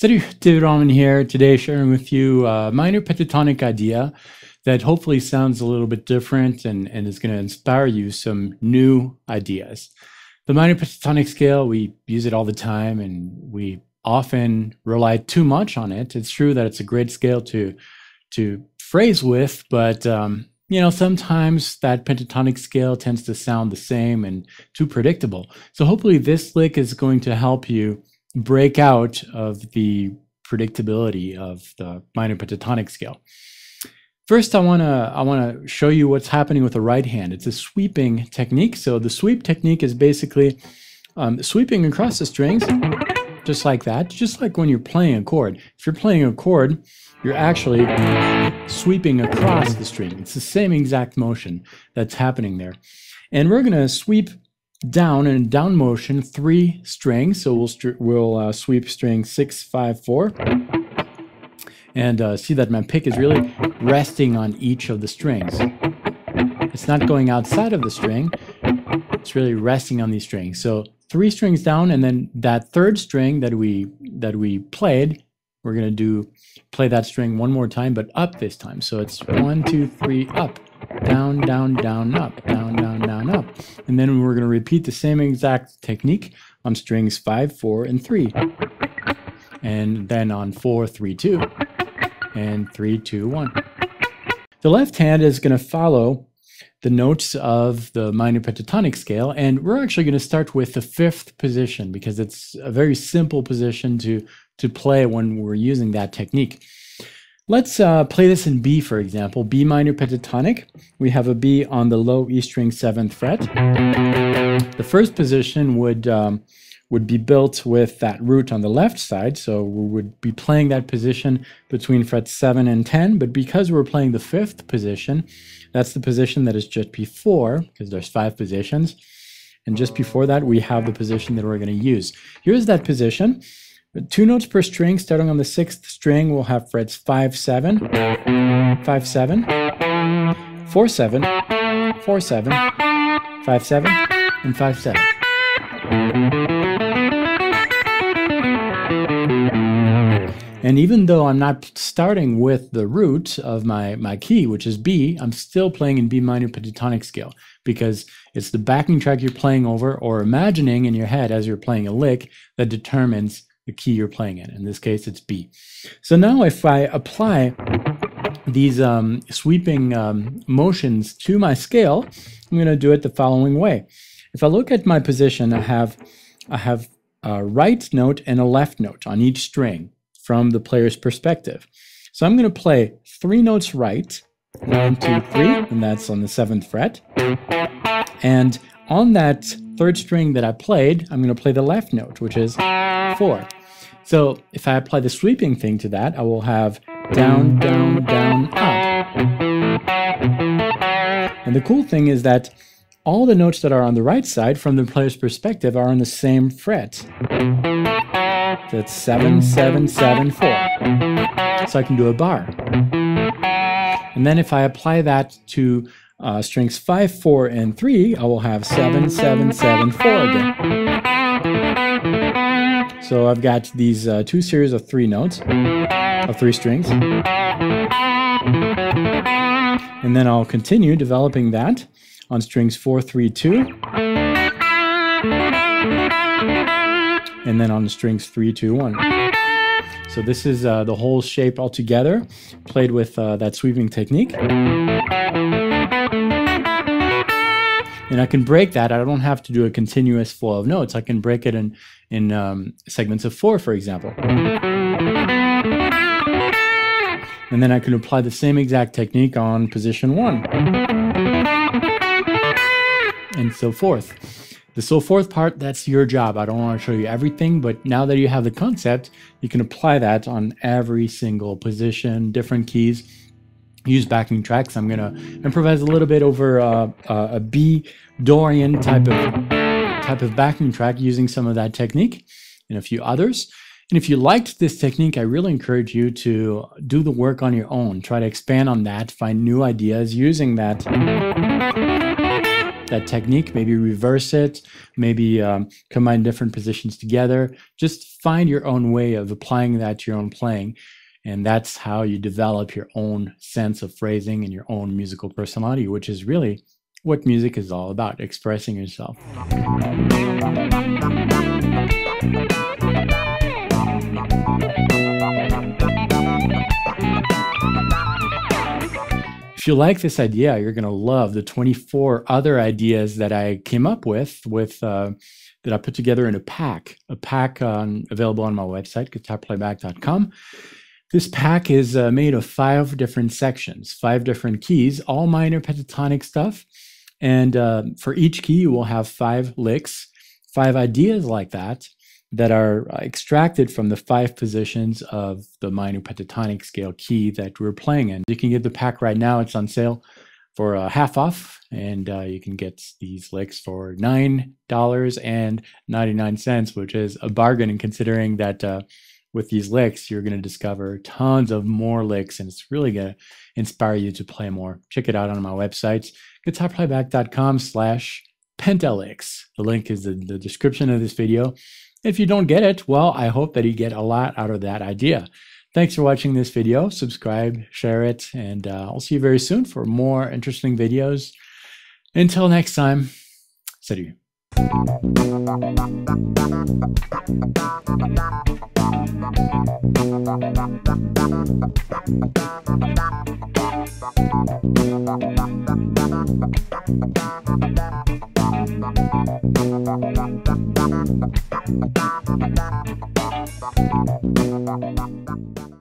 David Allman here, today sharing with you a minor pentatonic idea that hopefully sounds a little bit different and is going to inspire you some new ideas. The minor pentatonic scale, we use it all the time and we often rely too much on it. It's true that it's a great scale to phrase with, but sometimes that pentatonic scale tends to sound the same and too predictable. So hopefully this lick is going to help you break out of the predictability of the minor pentatonic scale. First, I want to show you what's happening with the right hand. It's a sweeping technique. So the sweep technique is basically sweeping across the strings, just like that, just like when you're playing a chord. If you're playing a chord, you're actually sweeping across the string. It's the same exact motion that's happening there. And we're going to sweep down in down motion 3 strings. So we'll sweep string 6, 5, 4, and see that my pick is really resting on each of the strings. It's not going outside of the string. It's really resting on these strings. So 3 strings down, and then that 3rd string that we played, we're going to play that string one more time, but up this time. So it's 1, 2, 3, up. Down, down, down, up, down, down, down, up. And then we're going to repeat the same exact technique on strings 5, 4, and 3. And then on 4, 3, 2, and 3, 2, 1. The left hand is going to follow the notes of the minor pentatonic scale, and we're actually going to start with the 5th position because it's a very simple position to play when we're using that technique. Let's play this in B, for example. B minor pentatonic. We have a B on the low E string 7th fret. The first position would be built with that root on the left side, so we would be playing that position between frets 7 and 10, but because we're playing the 5th position, that's the position that is just before, because there's 5 positions, and just before that we have the position that we're going to use. Here's that position. 2 notes per string. Starting on the 6th string, we'll have frets 5, 7, 5, 7, 4, 7, 4, 7, 5, 7, and 5, 7. And even though I'm not starting with the root of my key, which is B, I'm still playing in B minor pentatonic scale because it's the backing track you're playing over or imagining in your head as you're playing a lick that determines the key you're playing in. In this case, it's B. So now if I apply these sweeping motions to my scale, I'm going to do it the following way. If I look at my position, I have a right note and a left note on each string from the player's perspective. So I'm going to play 3 notes right, 1, 2, 3, and that's on the 7th fret. And on that 3rd string that I played, I'm going to play the left note, which is 4. So if I apply the sweeping thing to that, I will have down, down, down, up. And the cool thing is that all the notes that are on the right side from the player's perspective are on the same fret. So it's 7, 7, 7, 4. So I can do a bar. And then if I apply that to strings 5, 4, and 3, I will have 7, 7, 7, 4 again. So I've got these 2 series of 3 notes, of 3 strings. And then I'll continue developing that on strings 4, 3, 2. And then on the strings 3, 2, 1. So this is the whole shape all together, played with that sweeping technique. And I can break that. I don't have to do a continuous flow of notes. I can break it in segments of 4, for example. And then I can apply the same exact technique on position 1. And so forth. The so forth part, that's your job. I don't want to show you everything, but now that you have the concept, you can apply that on every single position, different keys. Use backing tracks. I'm going to improvise a little bit over a B Dorian type of backing track using some of that technique and a few others. And if you liked this technique, I really encourage you to do the work on your own. Try to expand on that, find new ideas using that that technique, maybe reverse it, maybe combine different positions together. Just find your own way of applying that to your own playing. And that's how you develop your own sense of phrasing and your own musical personality, which is really what music is all about, expressing yourself. If you like this idea, you're going to love the 24 other ideas that I came up with that I put together in a pack available on my website, guitarplayback.com. This pack is made of 5 different sections, 5 different keys, all minor pentatonic stuff. And for each key, you will have 5 licks, 5 ideas like that are extracted from the 5 positions of the minor pentatonic scale key that we're playing in. You can get the pack right now. It's on sale for half off, and you can get these licks for $9.99, which is a bargain, considering that with these licks, you're going to discover tons of more licks, and it's really going to inspire you to play more. Check it out on my website, guitarplayback.com/pentalicks. The link is in the description of this video. If you don't get it, well, I hope that you get a lot out of that idea. Thanks for watching this video. Subscribe, share it, and I'll see you very soon for more interesting videos. Until next time, salut.